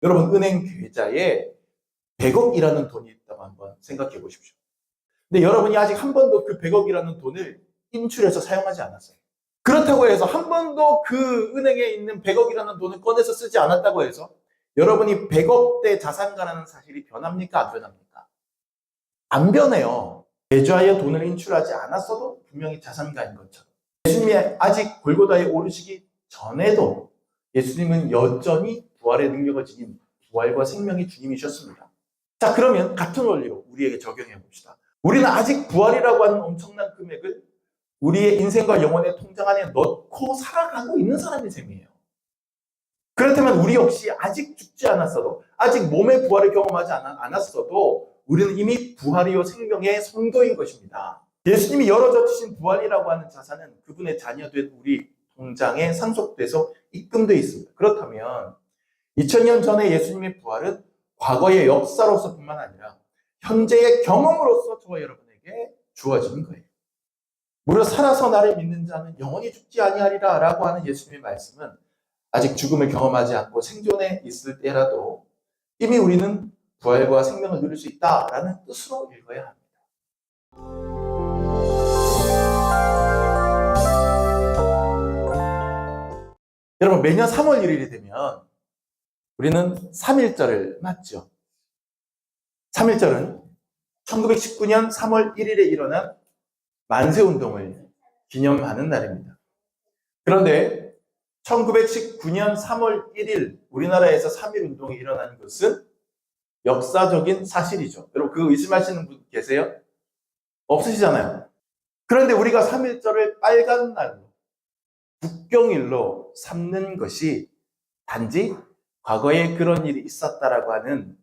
여러분, 은행 계좌에 100억이라는 돈이 있다고 한번 생각해 보십시오. 근데 여러분이 아직 한 번도 그 100억이라는 돈을 인출해서 사용하지 않았어요. 그렇다고 해서 한 번도 그 은행에 있는 100억이라는 돈을 꺼내서 쓰지 않았다고 해서 여러분이 100억대 자산가라는 사실이 변합니까? 안 변합니까? 안 변해요. 계좌에 돈을 인출하지 않았어도 분명히 자산가인 것처럼. 예수님이 아직 골고다에 오르시기 전에도 예수님은 여전히 부활의 능력을 지닌 부활과 생명의 주님이셨습니다. 자, 그러면 같은 원리로 우리에게 적용해 봅시다. 우리는 아직 부활이라고 하는 엄청난 금액을 우리의 인생과 영혼의 통장 안에 넣고 살아가고 있는 사람의 셈이에요. 그렇다면 우리 역시 아직 죽지 않았어도, 아직 몸의 부활을 경험하지 않았어도 우리는 이미 부활이요 생명의 성도인 것입니다. 예수님이 열어져 주신 부활이라고 하는 자산은 그분의 자녀된 우리 통장에 상속돼서 입금되어 있습니다. 그렇다면 2000년 전에 예수님의 부활은 과거의 역사로서뿐만 아니라 현재의 경험으로서 저와 여러분에게 주어지는 거예요. 무려 살아서 나를 믿는 자는 영원히 죽지 아니하리라 라고 하는 예수님의 말씀은 아직 죽음을 경험하지 않고 생존에 있을 때라도 이미 우리는 부활과 생명을 누릴 수 있다라는 뜻으로 읽어야 합니다. 여러분, 매년 3월 1일이 되면 우리는 3.1절을 맞죠. 3.1절은 1919년 3월 1일에 일어난 만세운동을 기념하는 날입니다. 그런데 1919년 3월 1일 우리나라에서 3.1운동이 일어난 것은 역사적인 사실이죠. 여러분, 그거 의심하시는 분 계세요? 없으시잖아요. 그런데 우리가 3.1절을 빨간 날로, 국경일로 삼는 것이 단지 과거에 그런 일이 있었다라고 하는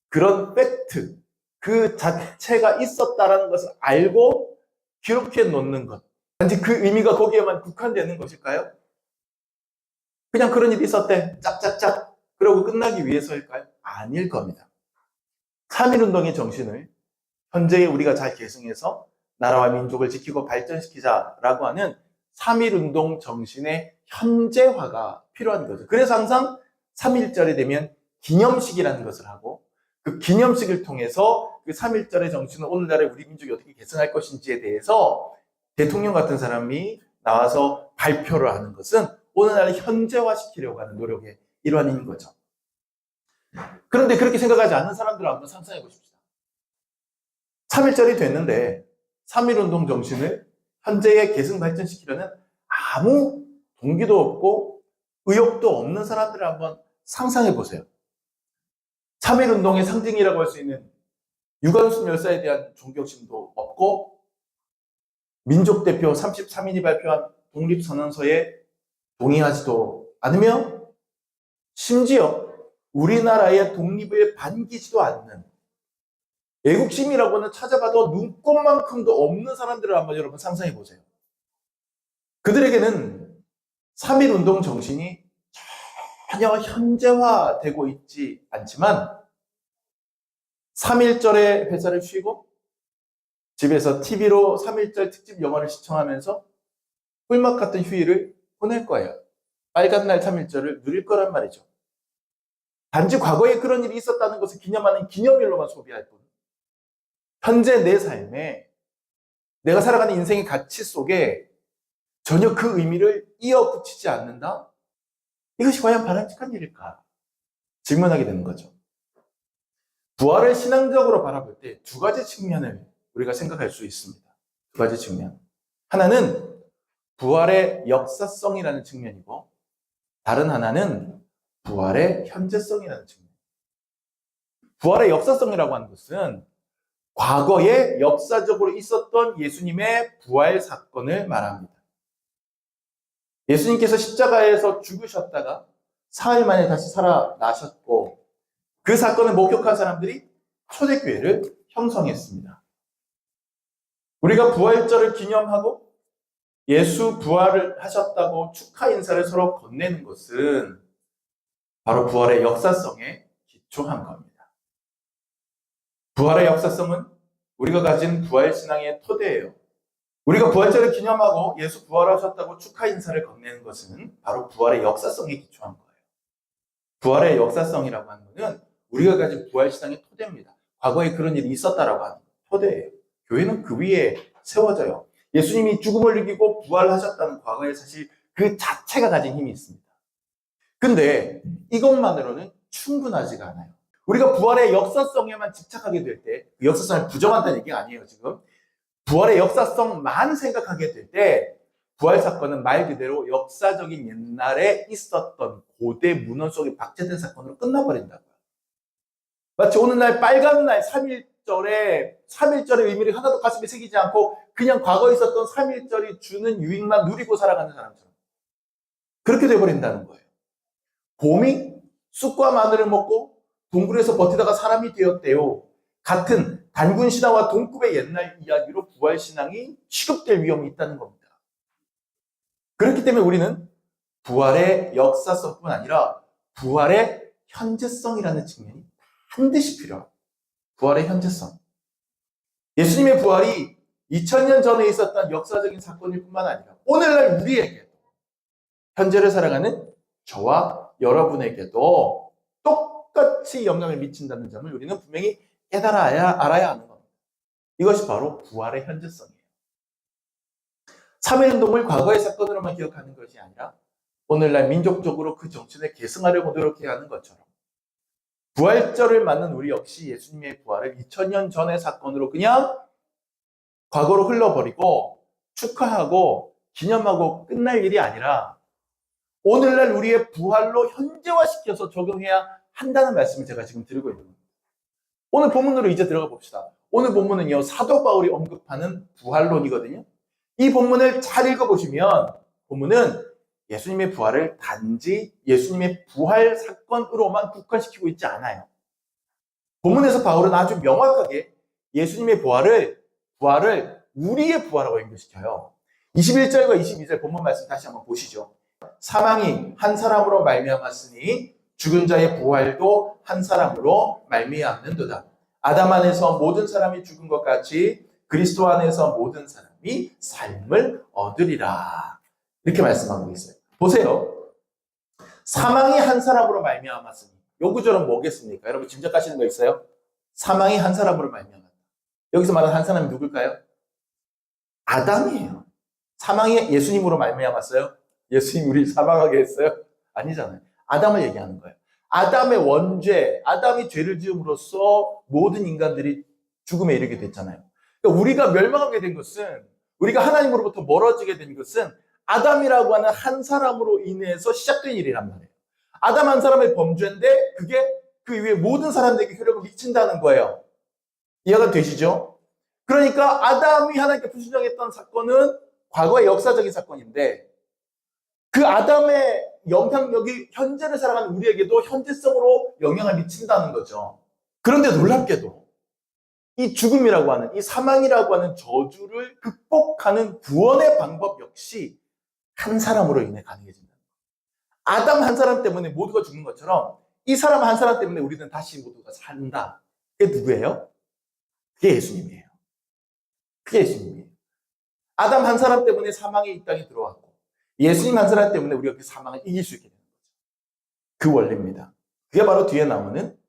그런 팩트, 그 자체가 있었다라는 것을 알고 기록해 놓는 것. 단지 그 의미가 거기에만 국한되는 것일까요? 그냥 그런 일이 있었대. 짝짝짝. 그러고 끝나기 위해서일까요? 아닐 겁니다. 3.1운동의 정신을 현재의 우리가 잘 계승해서 나라와 민족을 지키고 발전시키자라고 하는 3.1운동 정신의 현재화가 필요한 거죠. 그래서 항상 3.1절이 되면 기념식이라는 것을 하고 그 기념식을 통해서 그 3.1절의 정신을 오늘날의 우리 민족이 어떻게 개선할 것인지에 대해서 대통령 같은 사람이 나와서 발표를 하는 것은 오늘날을 현재화시키려고 하는 노력의 일환인 거죠. 그런데 그렇게 생각하지 않는 사람들을 한번 상상해 보십시다. 3.1절이 됐는데 3.1운동 정신을 현재에 계승 발전시키려는 아무 동기도 없고 의욕도 없는 사람들을 한번 상상해 보세요. 3.1운동의 상징이라고 할 수 있는 유관순 열사에 대한 존경심도 없고 민족대표 33인이 발표한 독립선언서에 동의하지도 않으며 심지어 우리나라의 독립을 반기지도 않는 애국심이라고는 찾아봐도 눈꼽만큼도 없는 사람들을 한번 여러분 상상해 보세요. 그들에게는 3.1운동 정신이 전혀 현재화되고 있지 않지만 3.1절에 회사를 쉬고 집에서 TV로 3.1절 특집 영화를 시청하면서 꿀맛 같은 휴일을 보낼 거예요. 빨간 날 3.1절을 누릴 거란 말이죠. 단지 과거에 그런 일이 있었다는 것을 기념하는 기념일로만 소비할 뿐 현재 내 삶에 내가 살아가는 인생의 가치 속에 전혀 그 의미를 이어붙이지 않는다? 이것이 과연 바람직한 일일까? 질문하게 되는 거죠. 부활을 신앙적으로 바라볼 때 두 가지 측면을 우리가 생각할 수 있습니다. 두 가지 측면. 하나는 부활의 역사성이라는 측면이고 다른 하나는 부활의 현재성이라는 측면. 부활의 역사성이라고 하는 것은 과거에 역사적으로 있었던 예수님의 부활 사건을 말합니다. 예수님께서 십자가에서 죽으셨다가 사흘 만에 다시 살아나셨고 그 사건을 목격한 사람들이 초대교회를 형성했습니다. 우리가 부활절을 기념하고 예수 부활을 하셨다고 축하 인사를 서로 건네는 것은 바로 부활의 역사성에 기초한 겁니다. 부활의 역사성은 우리가 가진 부활신앙의 토대예요. 우리가 부활절을 기념하고 예수 부활하셨다고 축하 인사를 건네는 것은 바로 부활의 역사성에 기초한 거예요. 부활의 역사성이라고 하는 것은 우리가 가진 부활신앙의 토대입니다. 과거에 그런 일이 있었다라고 하는 토대예요. 교회는 그 위에 세워져요. 예수님이 죽음을 이기고 부활하셨다는 과거의 사실 그 자체가 가진 힘이 있습니다. 근데 이것만으로는 충분하지가 않아요. 우리가 부활의 역사성에만 집착하게 될 때, 그 역사성을 부정한다는 얘기가 아니에요, 지금. 부활의 역사성만 생각하게 될 때, 부활 사건은 말 그대로 역사적인 옛날에 있었던 고대 문헌 속에 박제된 사건으로 끝나버린다고요. 마치 오늘날 빨간 날 3.1절의 의미를 하나도 가슴에 새기지 않고 그냥 과거에 있었던 3.1절이 주는 유익만 누리고 살아가는 사람처럼 그렇게 돼버린다는 거예요. 곰이 쑥과 마늘을 먹고 동굴에서 버티다가 사람이 되었대요. 같은 단군 신화와 동급의 옛날 이야기로 부활 신앙이 취급될 위험이 있다는 겁니다. 그렇기 때문에 우리는 부활의 역사성뿐 아니라 부활의 현재성이라는 측면이 반드시 필요합니다. 부활의 현재성. 예수님의 부활이 2000년 전에 있었던 역사적인 사건일 뿐만 아니라 오늘날 우리에게 현재를 살아가는 저와 여러분에게도 똑같이 영향을 미친다는 점을 우리는 분명히 알아야 하는 겁니다. 이것이 바로 부활의 현재성이에요. 3.1운동을 과거의 사건으로만 기억하는 것이 아니라 오늘날 민족적으로 그 정신을 계승하려고 노력해야 하는 것처럼 부활절을 맞는 우리 역시 예수님의 부활을 2000년 전의 사건으로 그냥 과거로 흘러버리고 축하하고 기념하고 끝날 일이 아니라 오늘날 우리의 부활로 현재화시켜서 적용해야 한다는 말씀을 제가 지금 드리고 있는 겁니다. 오늘 본문으로 이제 들어가 봅시다. 오늘 본문은요, 사도 바울이 언급하는 부활론이거든요. 이 본문을 잘 읽어보시면 본문은 예수님의 부활을 단지 예수님의 부활 사건으로만 국한시키고 있지 않아요. 본문에서 바울은 아주 명확하게 예수님의 부활을 우리의 부활하고 연결시켜요. 21절과 22절 본문 말씀 다시 한번 보시죠. 사망이 한 사람으로 말미암았으니 죽은 자의 부활도 한 사람으로 말미암는도다. 아담 안에서 모든 사람이 죽은 것 같이 그리스도 안에서 모든 사람이 삶을 얻으리라. 이렇게 말씀하고 있어요. 보세요. 사망이 한 사람으로 말미암았으니 요 구절은 뭐겠습니까? 여러분 짐작하시는 거 있어요? 사망이 한 사람으로 말미암았다. 여기서 말하는 한 사람이 누굴까요? 아담이에요. 사망이 예수님으로 말미암았어요? 예수님 우리 사망하게 했어요? 아니잖아요. 아담을 얘기하는 거예요. 아담의 원죄, 아담이 죄를 지음으로써 모든 인간들이 죽음에 이르게 됐잖아요. 그러니까 우리가 멸망하게 된 것은, 우리가 하나님으로부터 멀어지게 된 것은 아담이라고 하는 한 사람으로 인해서 시작된 일이란 말이에요. 아담 한 사람의 범죄인데 그게 그 이후에 모든 사람들에게 효력을 미친다는 거예요. 이해가 되시죠? 그러니까 아담이 하나님께 불순종했던 사건은 과거의 역사적인 사건인데 그 아담의 영향력이 현재를 살아가는 우리에게도 현재성으로 영향을 미친다는 거죠. 그런데 놀랍게도 이 죽음이라고 하는, 이 사망이라고 하는 저주를 극복하는 구원의 방법 역시 한 사람으로 인해 가능해진다. 아담 한 사람 때문에 모두가 죽는 것처럼 이 사람 한 사람 때문에 우리는 다시 모두가 산다. 그게 누구예요? 그게 예수님이에요. 그게 예수님이에요. 아담 한 사람 때문에 사망이 이 땅에 들어왔고 예수님 한 사람 때문에 우리가 그 사망을 이길 수 있게 되는 거죠. 그 원리입니다. 그게 바로 뒤에 나오는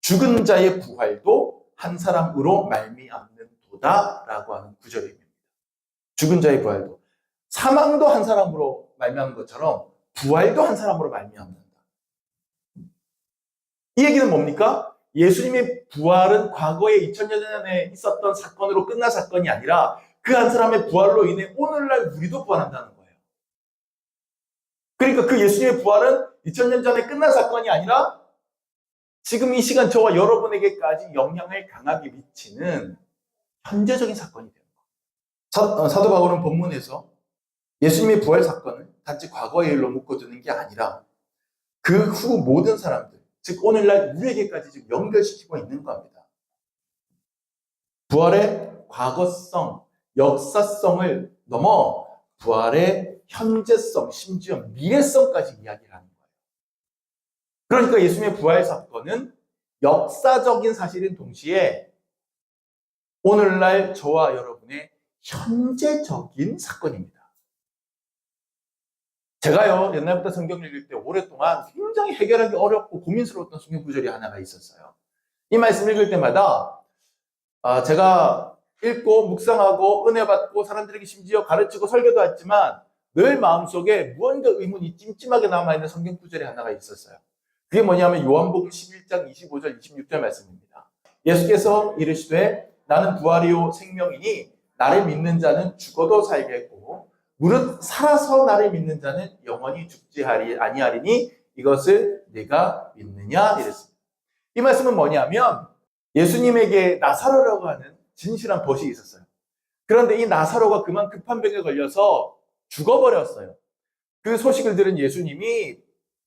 죽은 자의 부활도 한 사람으로 말미암는도다라고 하는 구절입니다. 죽은 자의 부활도, 사망도 한 사람으로 말미암는 것처럼 부활도 한 사람으로 말미암는다. 이 얘기는 뭡니까? 예수님의 부활은 과거에 2000년 전에 있었던 사건으로 끝난 사건이 아니라 그 한 사람의 부활로 인해 오늘날 우리도 부활한다는 거예요. 그러니까 그 예수님의 부활은 2000년 전에 끝난 사건이 아니라 지금 이 시간 저와 여러분에게까지 영향을 강하게 미치는 현재적인 사건이 되는 거예요. 사도 바울은 본문에서 예수님의 부활 사건을 단지 과거의 일로 묶어두는 게 아니라 그 후 모든 사람들, 즉 오늘날 우리에게까지 지금 연결시키고 있는 겁니다. 부활의 과거성, 역사성을 넘어 부활의 현재성, 심지어 미래성까지 이야기를 하는 거예요. 그러니까 예수님의 부활 사건은 역사적인 사실인 동시에 오늘날 저와 여러분의 현재적인 사건입니다. 제가요, 옛날부터 성경을 읽을 때 오랫동안 굉장히 해결하기 어렵고 고민스러웠던 성경 구절이 하나가 있었어요. 이 말씀 읽을 때마다 제가 읽고 묵상하고 은혜 받고 사람들에게 심지어 가르치고 설교도 했지만 늘 마음속에 무언가 의문이 찜찜하게 남아있는 성경 구절이 하나가 있었어요. 그게 뭐냐면 요한복음 11장 25절 26절 말씀입니다. 예수께서 이르시되 나는 부활이요 생명이니 나를 믿는 자는 죽어도 살겠고 무릇 살아서 나를 믿는 자는 영원히 죽지 아니하리니 이것을 네가 믿느냐 이랬습니다. 이 말씀은 뭐냐면 예수님에게 나사로라고 하는 진실한 벗이 있었어요. 그런데 이 나사로가 그만 급한 병에 걸려서 죽어버렸어요. 그 소식을 들은 예수님이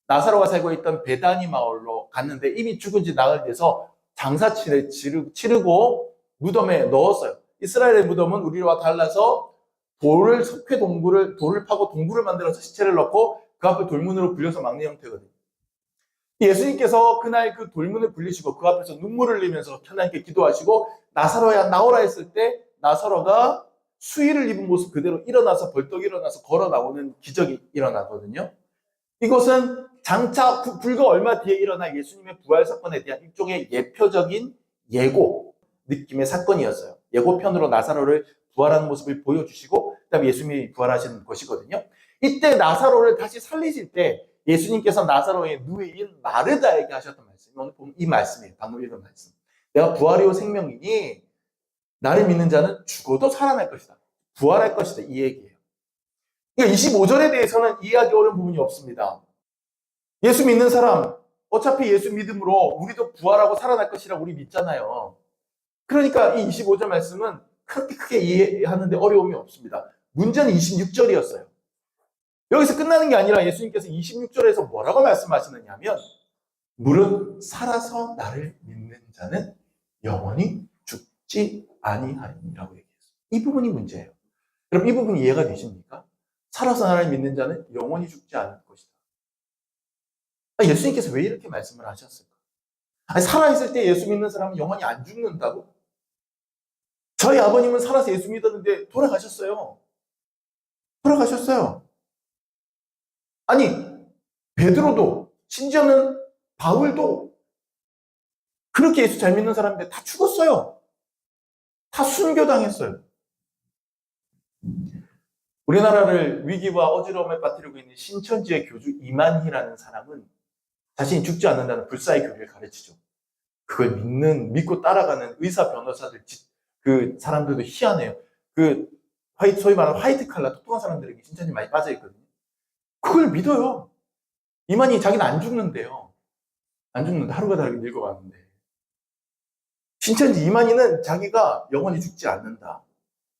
나사로가 살고 있던 베다니 마을로 갔는데 이미 죽은 지 나흘 돼서 장사치를 치르고 무덤에 넣었어요. 이스라엘의 무덤은 우리와 달라서 돌을 파고 동굴을 만들어서 시체를 넣고 그 앞에 돌문으로 굴려서 막는 형태거든요. 예수님께서 그날 그 돌문을 굴리시고 그 앞에서 눈물을 흘리면서 하나님께 기도하시고 나사로야 나오라 했을 때 나사로가 수의를 입은 모습 그대로 일어나서 벌떡 일어나서 걸어 나오는 기적이 일어나거든요. 이것은 장차 불과 얼마 뒤에 일어날 예수님의 부활 사건에 대한 일종의 예표적인 예고 느낌의 사건이었어요. 예고편으로 나사로를 부활하는 모습을 보여주시고 그다음에 예수님이 부활하시는 것이거든요. 이때 나사로를 다시 살리실 때 예수님께서 나사로의 누이인 마르다에게 하셨던 말씀이 오늘 보면 이 말씀이에요. 방금 읽은 말씀. 내가 부활이요 생명이니 나를 믿는 자는 죽어도 살아날 것이다. 부활할 것이다. 이 얘기예요. 그러니까 25절에 대해서는 이해하기 어려운 부분이 없습니다. 예수 믿는 사람, 어차피 예수 믿음으로 우리도 부활하고 살아날 것이라고 우리 믿잖아요. 그러니까 이 25절 말씀은 그렇게 크게 이해하는데 어려움이 없습니다. 문제는 26절이었어요. 여기서 끝나는 게 아니라 예수님께서 26절에서 뭐라고 말씀하시느냐 하면 무릇 살아서 나를 믿는 자는 영원히 죽지 아니하리라고 얘기했어요. 이 부분이 문제예요. 그럼 이 부분이 이해가 되십니까? 살아서 나를 믿는 자는 영원히 죽지 않을 것이다. 예수님께서 왜 이렇게 말씀을 하셨을까? 살아있을 때 예수 믿는 사람은 영원히 안 죽는다고? 저희 아버님은 살아서 예수 믿었는데 돌아가셨어요. 돌아가셨어요. 아니, 베드로도, 심지어는 바울도 그렇게 예수 잘 믿는 사람인데 다 죽었어요. 다 순교당했어요. 우리나라를 위기와 어지러움에 빠뜨리고 있는 신천지의 교주 이만희라는 사람은 자신이 죽지 않는다는 불사의 교리를 가르치죠. 그걸 믿고 따라가는 의사, 변호사들, 그 사람들도 희한해요. 소위 말하는 화이트 칼라, 똑똑한 사람들에게 신천지 많이 빠져있거든요. 그걸 믿어요. 이만희 자기는 안 죽는데요. 안 죽는데 하루가 다르게 늙어가는데. 신천지 이만희는 자기가 영원히 죽지 않는다.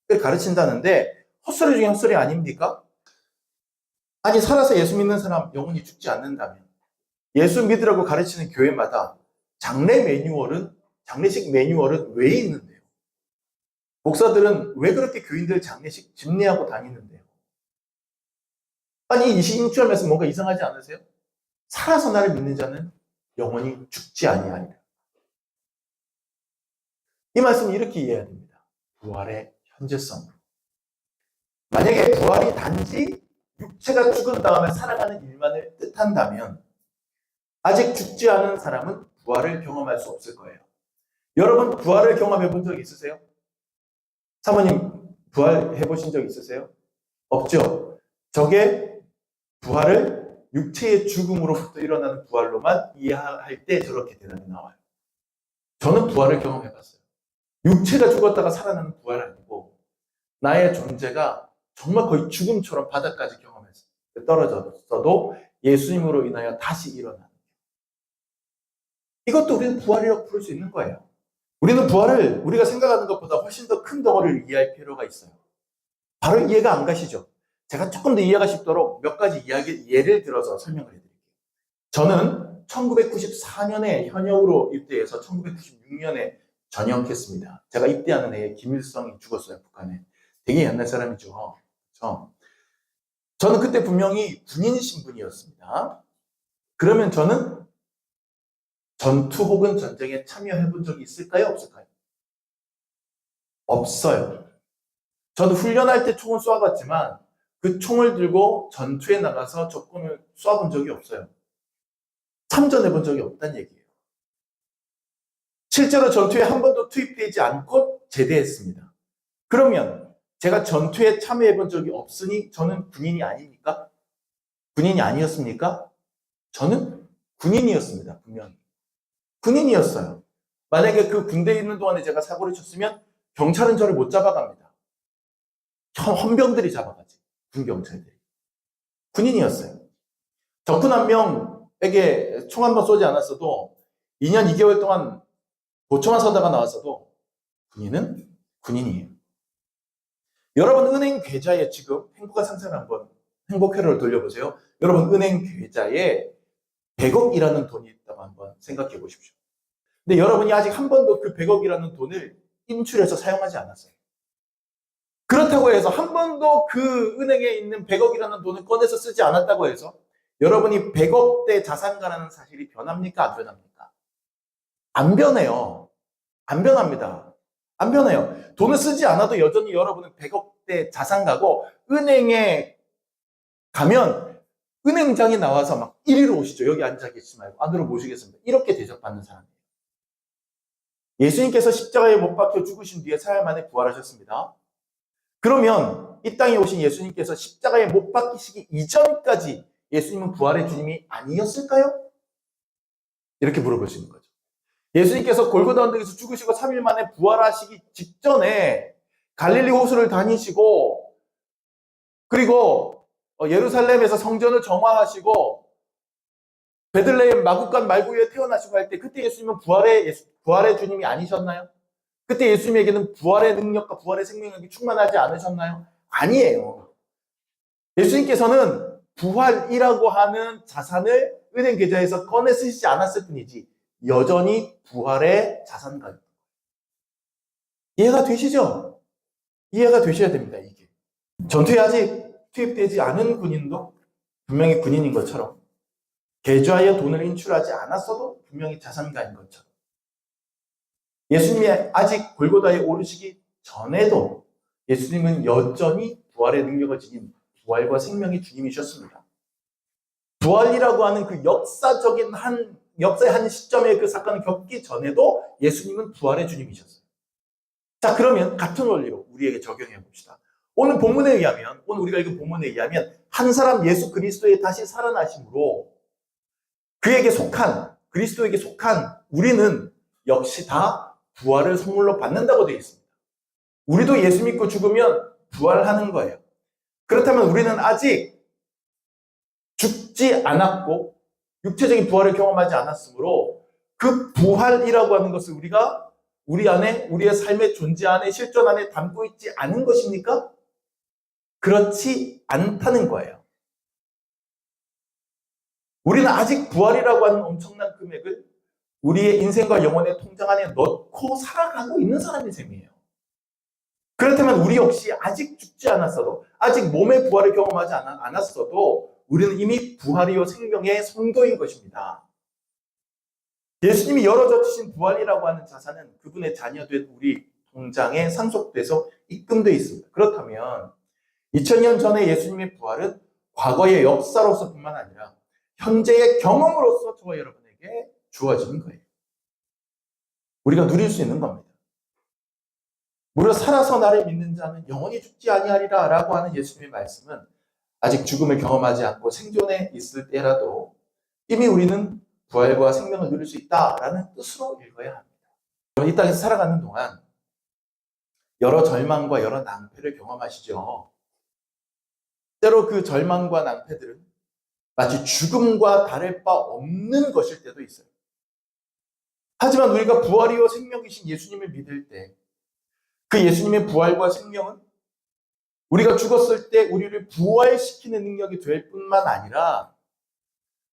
그걸 가르친다는데 헛소리 중에 헛소리 아닙니까? 아니 살아서 예수 믿는 사람 영원히 죽지 않는다면 예수 믿으라고 가르치는 교회마다 장례식 매뉴얼은 왜 있는데요? 목사들은 왜 그렇게 교인들 장례식 집례하고 다니는데요? 아니 26절 말씀 뭔가 이상하지 않으세요? 살아서 나를 믿는 자는 영원히 죽지 아니하리라. 이 말씀을 이렇게 이해해야 됩니다. 부활의 현재성으로. 만약에 부활이 단지 육체가 죽은 다음에 살아가는 일만을 뜻한다면 아직 죽지 않은 사람은 부활을 경험할 수 없을 거예요. 여러분 부활을 경험해 본 적 있으세요? 사모님 부활해 보신 적 있으세요? 없죠? 저게 부활을 육체의 죽음으로부터 일어나는 부활로만 이해할 때 저렇게 대답이 나와요. 저는 부활을 경험해 봤어요. 육체가 죽었다가 살아나는 부활 아니고 나의 존재가 정말 거의 죽음처럼 바닥까지 경험했어요. 떨어졌어도 예수님으로 인하여 다시 일어나는. 이것도 우리는 부활이라고 부를 수 있는 거예요. 우리는 부활을 우리가 생각하는 것보다 훨씬 더 큰 덩어리를 이해할 필요가 있어요. 바로 이해가 안 가시죠? 제가 조금 더 이해가 쉽도록 몇 가지 예를 들어서 설명을 해드릴게요. 저는 1994년에 현역으로 입대해서 1996년에 전역했습니다. 제가 입대하는 해에 김일성이 죽었어요, 북한에. 되게 옛날 사람이죠. 그렇죠? 저는 그때 분명히 군인 신분이었습니다. 그러면 저는 전투 혹은 전쟁에 참여해 본 적이 있을까요? 없을까요? 없어요. 저도 훈련할 때 총을 쏘아봤지만 그 총을 들고 전투에 나가서 적군을 쏴본 적이 없어요. 참전해 본 적이 없다는 얘기예요. 실제로 전투에 한 번도 투입되지 않고 제대했습니다. 그러면 제가 전투에 참여해 본 적이 없으니 저는 군인이 아닙니까? 군인이 아니었습니까? 저는 군인이었습니다. 분명히. 군인이었어요. 만약에 그 군대에 있는 동안에 제가 사고를 쳤으면 경찰은 저를 못 잡아갑니다. 헌병들이 잡아가지. 군경찰들이. 군인이었어요. 적군 한 명에게 총 한 번 쏘지 않았어도 2년 2개월 동안 보초만 서다가 나왔어도 군인은 군인이에요. 여러분 은행 계좌에 지금 행복한 상상을 한번 행복회로를 돌려보세요. 여러분 은행 계좌에 100억이라는 돈이 있다고 한번 생각해 보십시오. 근데 여러분이 아직 한 번도 그 100억이라는 돈을 인출해서 사용하지 않았어요. 그렇다고 해서 한 번도 그 은행에 있는 100억이라는 돈을 꺼내서 쓰지 않았다고 해서 여러분이 100억대 자산가라는 사실이 변합니까? 안 변합니까? 안 변해요. 안 변합니다. 안 변해요. 돈을 쓰지 않아도 여전히 여러분은 100억대 자산가고 은행에 가면 은행장이 나와서 막 이리로 오시죠. 여기 앉아 계시지 말고 안으로 모시겠습니다. 이렇게 대접받는 사람이에요. 예수님께서 십자가에 못 박혀 죽으신 뒤에 사흘 만에 부활하셨습니다. 그러면 이 땅에 오신 예수님께서 십자가에 못 박히시기 이전까지 예수님은 부활의 주님이 아니었을까요? 이렇게 물어볼 수 있는 거죠. 예수님께서 골고다 언덕에서 죽으시고 3일 만에 부활하시기 직전에 갈릴리 호수를 다니시고 그리고 예루살렘에서 성전을 정화하시고 베들레헴 마구간 말구유에 태어나시고 할 때 그때 예수님은 부활의 주님이 아니셨나요? 그때 예수님에게는 부활의 능력과 부활의 생명력이 충만하지 않으셨나요? 아니에요. 예수님께서는 부활이라고 하는 자산을 은행 계좌에서 꺼내 쓰시지 않았을 뿐이지 여전히 부활의 자산가입니다. 이해가 되시죠? 이해가 되셔야 됩니다. 이게 전투에 아직 투입되지 않은 군인도 분명히 군인인 것처럼 계좌에 돈을 인출하지 않았어도 분명히 자산가인 것처럼 예수님이 아직 골고다에 오르시기 전에도 예수님은 여전히 부활의 능력을 지닌 부활과 생명의 주님이셨습니다. 부활이라고 하는 그 역사의 한 시점에 그 사건을 겪기 전에도 예수님은 부활의 주님이셨어요. 자, 그러면 같은 원리로 우리에게 적용해 봅시다. 오늘 우리가 읽은 본문에 의하면 한 사람 예수 그리스도의 다시 살아나심으로 그리스도에게 속한 우리는 역시 다 부활을 선물로 받는다고 되어 있습니다. 우리도 예수 믿고 죽으면 부활하는 거예요. 그렇다면 우리는 아직 죽지 않았고 육체적인 부활을 경험하지 않았으므로 그 부활이라고 하는 것을 우리가 우리 안에, 우리의 삶의 존재 안에, 실존 안에 담고 있지 않은 것입니까? 그렇지 않다는 거예요. 우리는 아직 부활이라고 하는 엄청난 금액을 우리의 인생과 영혼의 통장 안에 넣고 살아가고 있는 사람의 셈이에요. 그렇다면 우리 역시 아직 죽지 않았어도, 아직 몸의 부활을 경험하지 않았어도 우리는 이미 부활이요 생명의 선도인 것입니다. 예수님이 열어줘 주신 부활이라고 하는 자산은 그분의 자녀된 우리 통장에 상속돼서 입금되어 있습니다. 그렇다면 2000년 전에 예수님의 부활은 과거의 역사로서뿐만 아니라 현재의 경험으로서 저와 여러분에게 주어지는 거예요. 우리가 누릴 수 있는 겁니다. 무려 살아서 나를 믿는 자는 영원히 죽지 아니하리라 라고 하는 예수님의 말씀은 아직 죽음을 경험하지 않고 생존에 있을 때라도 이미 우리는 부활과 생명을 누릴 수 있다라는 뜻으로 읽어야 합니다. 이 땅에서 살아가는 동안 여러 절망과 여러 낭패를 경험하시죠. 때로 그 절망과 낭패들은 마치 죽음과 다를 바 없는 것일 때도 있어요. 하지만 우리가 부활이요 생명이신 예수님을 믿을 때 그 예수님의 부활과 생명은 우리가 죽었을 때 우리를 부활시키는 능력이 될 뿐만 아니라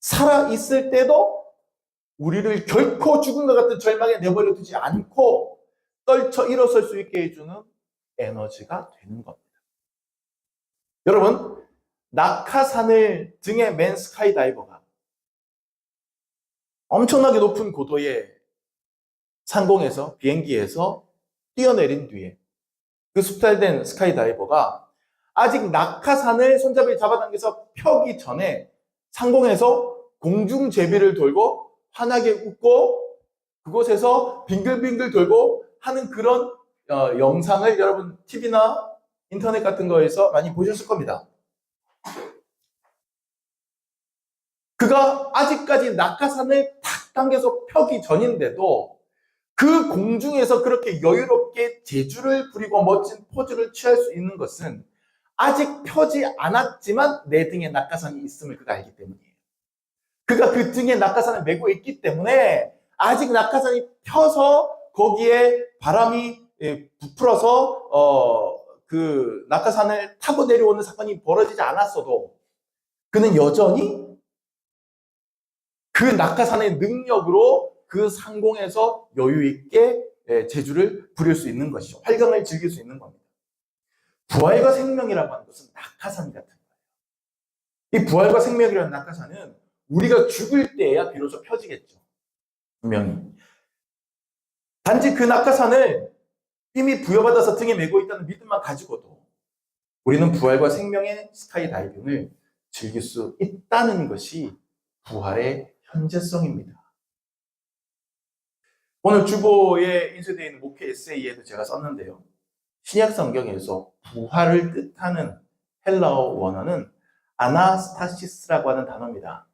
살아있을 때도 우리를 결코 죽은 것 같은 절망에 내버려 두지 않고 떨쳐 일어설 수 있게 해주는 에너지가 되는 겁니다. 여러분, 낙하산을 등에 맨 스카이다이버가 엄청나게 높은 고도의 상공에서 비행기에서 뛰어내린 뒤에 그 숙달된 스카이다이버가 아직 낙하산을 손잡이 잡아당겨서 펴기 전에 상공에서 공중제비를 돌고 환하게 웃고 그곳에서 빙글빙글 돌고 하는 그런 영상을 여러분 TV나 인터넷 같은 거에서 많이 보셨을 겁니다. 그가 아직까지 낙하산을 탁 당겨서 펴기 전인데도 그 공중에서 그렇게 여유롭게 재주를 부리고 멋진 포즈를 취할 수 있는 것은 아직 펴지 않았지만 내 등에 낙하산이 있음을 그가 알기 때문이에요. 그가 그 등에 낙하산을 메고 있기 때문에 아직 낙하산이 펴서 거기에 바람이 부풀어서 그 낙하산을 타고 내려오는 사건이 벌어지지 않았어도 그는 여전히 그 낙하산의 능력으로 그 상공에서 여유 있게 재주를 부릴 수 있는 것이죠. 활강을 즐길 수 있는 겁니다. 부활과 생명이라고 하는 것은 낙하산 같은 거예요. 이 부활과 생명이라는 낙하산은 우리가 죽을 때야 비로소 펴지겠죠. 분명히. 단지 그 낙하산을 이미 부여받아서 등에 메고 있다는 믿음만 가지고도 우리는 부활과 생명의 스카이 다이빙을 즐길 수 있다는 것이 부활의 현재성입니다. 오늘 주보에 인쇄되어 있는 목회 에세이에도 제가 썼는데요. 신약 성경에서 부활을 뜻하는 헬라어 원어는 아나스타시스라고 하는 단어입니다.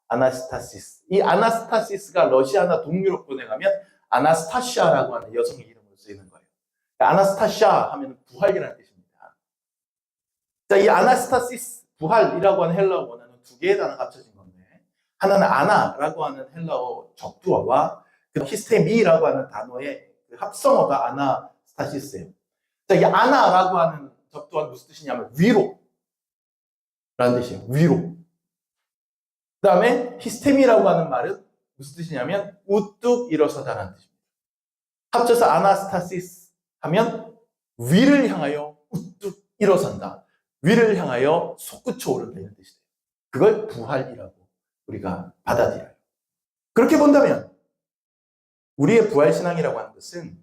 아나스타시스. 이 아나스타시스가 러시아나 동유럽권에 가면 아나스타시아라고 하는 여성의 이름으로 쓰이는 거예요. 아나스타시아 하면 부활이라는 뜻입니다. 자, 이 아나스타시스, 부활이라고 하는 헬라어 원어는 두 개의 단어가 합쳐진 건데, 하나는 아나라고 하는 헬라어 적두어와 그 히스테미라고 하는 단어의 그 합성어가 아나스타시스예요. 자, 이 아나라고 하는 적두어는 무슨 뜻이냐면 위로라는 뜻이에요. 위로. 그 다음에 히스테미라고 하는 말은 무슨 뜻이냐면 우뚝 일어서다라는 뜻입니다. 합쳐서 아나스타시스 하면 위를 향하여 우뚝 일어선다. 위를 향하여 솟구쳐 오른다 이런 뜻이 돼요. 그걸 부활이라고 우리가 받아들여요. 그렇게 본다면 우리의 부활신앙이라고 하는 것은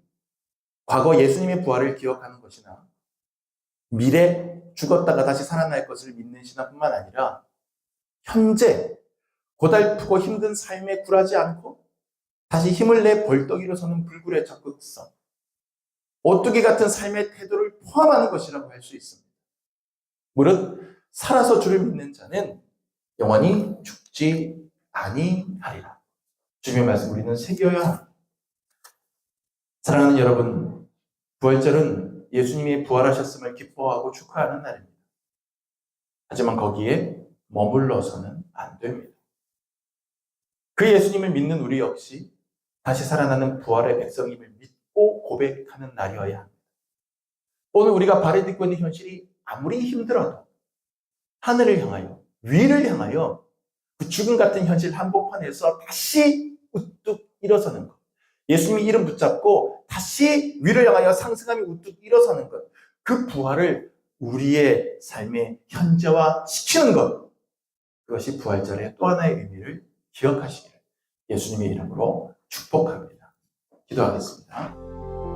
과거 예수님의 부활을 기억하는 것이나 미래 죽었다가 다시 살아날 것을 믿는 신앙뿐만 아니라 현재 고달프고 힘든 삶에 굴하지 않고 다시 힘을 내 벌떡 일어서는 불굴의 적극성, 오뚜기 같은 삶의 태도를 포함하는 것이라고 할 수 있습니다. 무릇 살아서 주를 믿는 자는 영원히 죽지 아니하리라. 주님의 말씀 우리는 새겨야 합니다. 사랑하는 여러분, 부활절은 예수님이 부활하셨음을 기뻐하고 축하하는 날입니다. 하지만 거기에 머물러서는 안 됩니다. 그 예수님을 믿는 우리 역시 다시 살아나는 부활의 백성임을 믿고 고백하는 날이어야 합니다. 오늘 우리가 발에 딛고 있는 현실이 아무리 힘들어도 하늘을 향하여, 위를 향하여 그 죽음 같은 현실 한복판에서 다시 우뚝 일어서는 것. 예수님의 이름 붙잡고 다시 위를 향하여 상승하며 우뚝 일어서는 것. 그 부활을 우리의 삶의 현재화 시키는 것. 그것이 부활절의 또 하나의 의미를 기억하시기를 예수님의 이름으로 축복합니다. 기도하겠습니다.